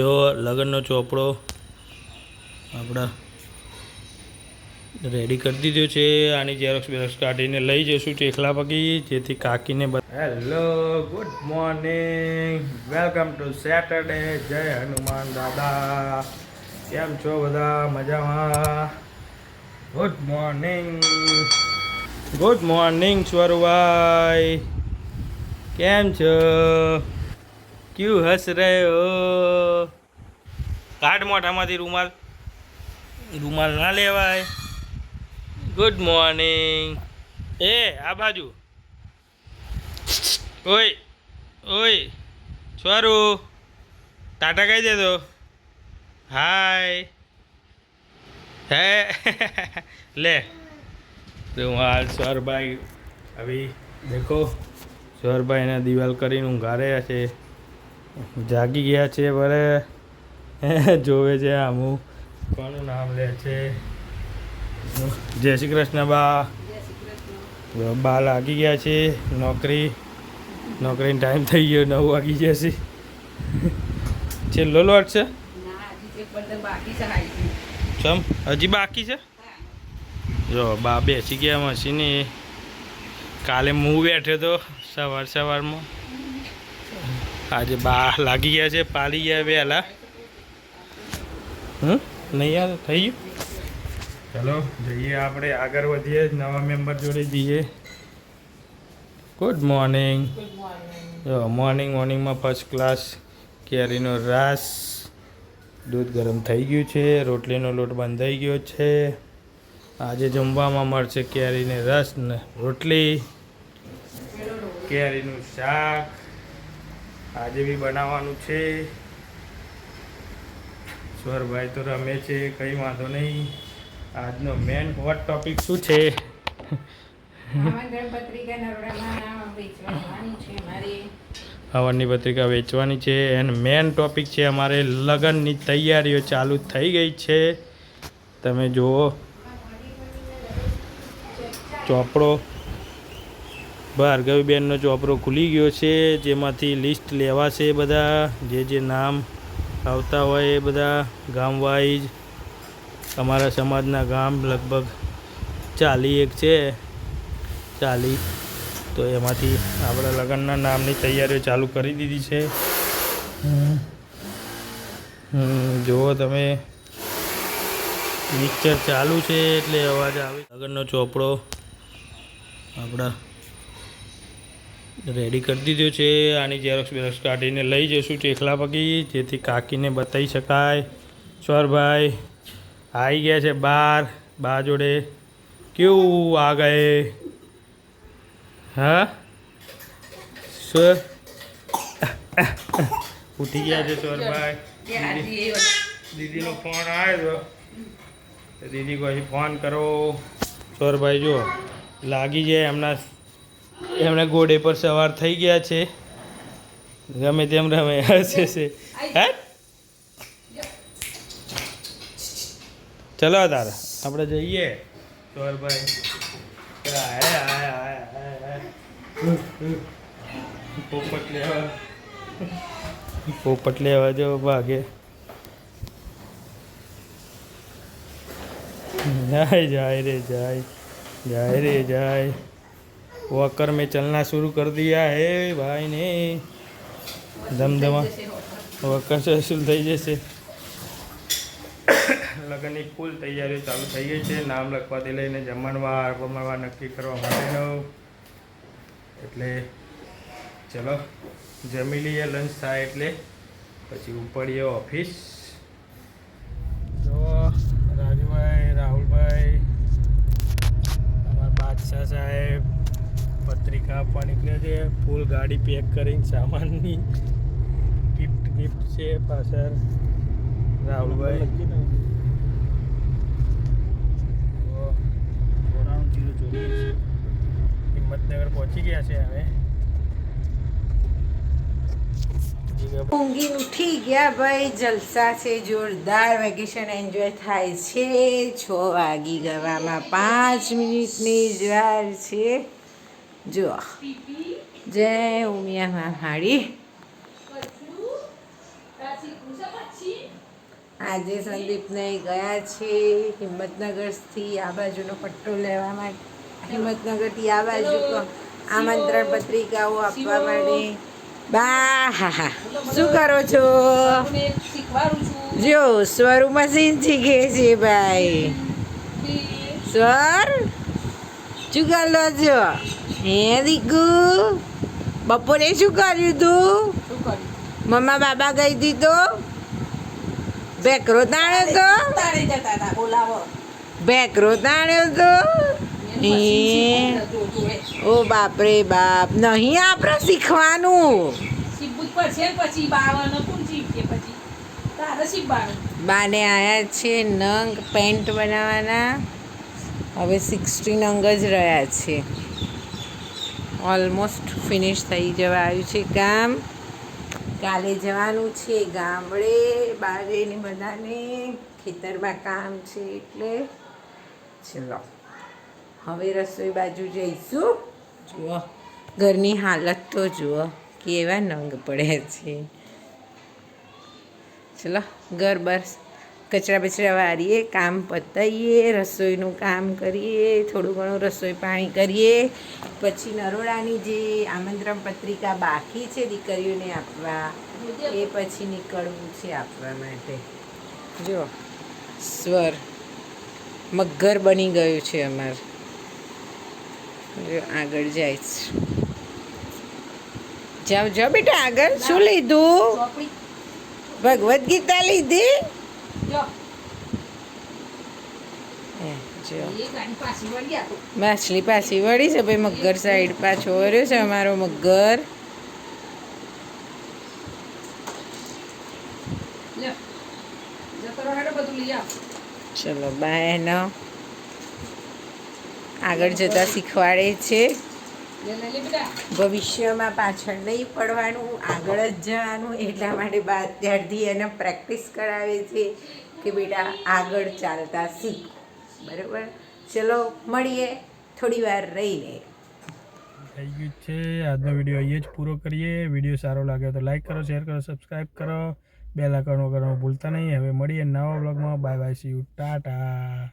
જો લગ્નનો ચોપડો આપણા રેડી કરી દીધો છે. આની ઝેરોક્સ કાઢીને લઈ જઈશું ચેખલા પગી, જેથી કાકીને hello good morning, welcome to Saturday. જય હનુમાન દાદા. કેમ છો બધા? મજામાં? ગુડ મોર્નિંગ સ્વરભાઈ, કેમ છો? ક્યું હસ રહે હો? કાઢ મોઢામાંથી રૂમાલ ના લેવાય. Good morning. એ આ બાજુ ઓય ઓય સ્વરૂ, ટાટા કહી દેતો. હાય હે લે રૂમાલ સ્વરભાઈ. અભી દેખો સ્વરભાઈના દિવાલ કરીને ઊંઘા રહ્યા છે, જાગી ગયા છે. બરે જોવે છે આમું કોનું નામ લે છે. જય શ્રી કૃષ્ણ બા. બા લાગી ગયા છે નોકરીનો ટાઈમ થઈ ગયો, 9 વાગી જશે. છેલ્લો લોટ છે ચમ હજી બાકી છે. જો બા બેસી ગયા મશીને. કાલે હું બેઠ્યો તો સવારમાં, આજે બા લાગી ગયા છે, પાલી ગયા વહેલા. નહીં યાર થઈ ગયું. ચલો જઈએ આપણે આગળ વધીએ, નવા મેમ્બર જોડે જઈએ. Good morning. જો મોર્નિંગમાં ફર્સ્ટ ક્લાસ કેરીનો રસ, દૂધ ગરમ થઈ ગયું છે, રોટલીનો લોટ બંધાઈ ગયો છે. આજે જમવામાં મળશે કેરીને રસ ને રોટલી, કેરીનું શાક આજે બી બનાવવાનું છે. સ્વરભાઈ તો રમે છે, કંઈ વાંધો નહીં. આજનો મેન હોટ ટોપિક શું છે? હવનની પત્રિકા વેચવાની છે. એન્ડ મેન ટોપિક છે અમારે લગ્નની તૈયારીઓ ચાલુ થઈ ગઈ છે. તમે જુઓ ચોપડો, ભાર્ગવીબેનનો ચોપડો ખુલી ગયો છે, જેમાંથી લિસ્ટ લેવાશે બધા જે નામ આવતા હોય એ બધા ગામ વાઇઝ. અમારા સમાજના ગામ લગભગ 41 છે, 40. તો એમાંથી આપણા લગ્નના નામની તૈયારીઓ ચાલુ કરી દીધી છે. જુઓ તમે, મિક્સર ચાલુ છે એટલે અવાજ આવે. લગ્નનો ચોપડો આપણા રેડી કરી દીધો છે. આની ઝેરોક્સ કાઢીને લઈ જઈશું ચેખલા પગી, જેથી કાકીને બતાવી શકાય. સ્વરભાઈ આવી ગયા છે બા જોડે. કેવું આ ગયે? હા સ્વર ઉઠી ગયા છે સ્વરભાઈ. દીદીનો ફોન આવ્યો તો દીદી કોઈ ફોન કરો. સ્વરભાઈ જો લાગી જાય, એમના ઘોડે પર સવાર થઈ ગયા છે. ગમે તેમ રમે હશે છે. હે ચલો તારે આપણે જઈએ. સ્વરભાઈ પોપટ લેવા જો ભાગે. જાય वॉकर में चलना शुरू कर दिया है भाई ने. ધમધમા વોકર से शुरू થઈ જશે. લગ્નની ફૂલ તૈયારીઓ ચાલુ થઈ ગઈ છે. નામ લખવાથી લઈને જમણવાર નક્કી કરવા માટેનો. એટલે ચલો જમી લઈએ, લંચ થાય એટલે પછી ઉપડીએ ઓફિસ. તો રાજુભાઈ, રાહુલભાઈ, અમારા બાદશાહ સાહેબ પત્રિકા આપવા નીકળ્યા છે. ફૂલ ગાડી પેક કરીને સામાનની ગિફ્ટ છે. પાછળ રાહુલભાઈ હિંમતનગર પહોંચી ગયા છે. હવે ઊંઘી ઉઠી ગયા ભાઈ, જલસા છે, જોરદાર વેકેશન એન્જોય થાય છે. 6 વાગી ગવામાં 5 મિનિટની જ વાર છે. જો જય ઉમિયા મહાળી. આજે સંદીપને ગયા છે હિંમતનગરથી આ બાજુનો પટ્ટો લેવા માટે, હિંમતનગરથી આ બાજુ આમંત્રણ પત્રિકાઓ આપવા માટે. બા હા હા શું કરો છો? જો સ્વરું મશીન શીખે છે ભાઈ. સ્વર ચુકાલો છો હે દીકુ? બપોરે શું કર્યું તું? મમ્મા બાબા ગઈ હતી તો ભેકરો તાણ્યો તો? ભેકરો તાણ્યો તો? ઓ બાપરે બાપ, નહીં આપણે શીખવાનું. બાને આયા છે નંગ પેન્ટ બનાવવાના. હવે 16 અંગ જ રહ્યા છે. ઓલમોસ્ટ ફિનિશ થઈ જવા આવ્યું છે કામ. કાલે જવાનું છે ગામડે, બારે ને બધાને ખેતરમાં કામ છે એટલે ચલો હવે રસોઈ બાજુ જઈશું. જુઓ ઘરની હાલત તો જુઓ કેવા નંગ પડ્યા છે. ચલો ઘર બસ કચરા બચરા વારીએ, કામ પતાવીએ, રસોઈનું કામ કરીએ, થોડું ઘણું રસોઈ પાણી કરીએ, પછી નરોડાની જે આમંત્રણ પત્રિકા બાકી છે દીકરીઓને આપવા એ પછી નીકળવું છે આપવા માટે. જો સ્વર મગર બની ગયું છે અમાર. જો આગળ જાય છે. જાઓ જાઓ બેટા આગળ. શું લીધું? ભગવદ્ ગીતા લીધી? માછલી પાછી વળી છે ભાઈ. મગર સાઈડ પાછો વર્યો છે અમારો મગર. ચલો બહેનો આગળ જતા શીખવાડે છે. ભવિષ્યમાં પાછળ નહીં પડવાનું, આગળ જ જવાનું. એટલા માટે બા ત્યારથી એને પ્રેક્ટિસ કરાવે છે કે બેટા આગળ ચાલતા શીખ. બરાબર? ચલો મળીએ થોડી વાર રહીને. થઈ ગયું છે આજનો વિડીયો અહીંયા જ પૂરો કરીએ. વિડીયો સારો લાગે તો લાઈક કરો, શેર કરો, સબસ્ક્રાઈબ કરો, બેલ આઇકન કરવાનું ભૂલતા નહીં. હવે મળીએ નવા બ્લોગમાં. Bye bye, C you, Tata.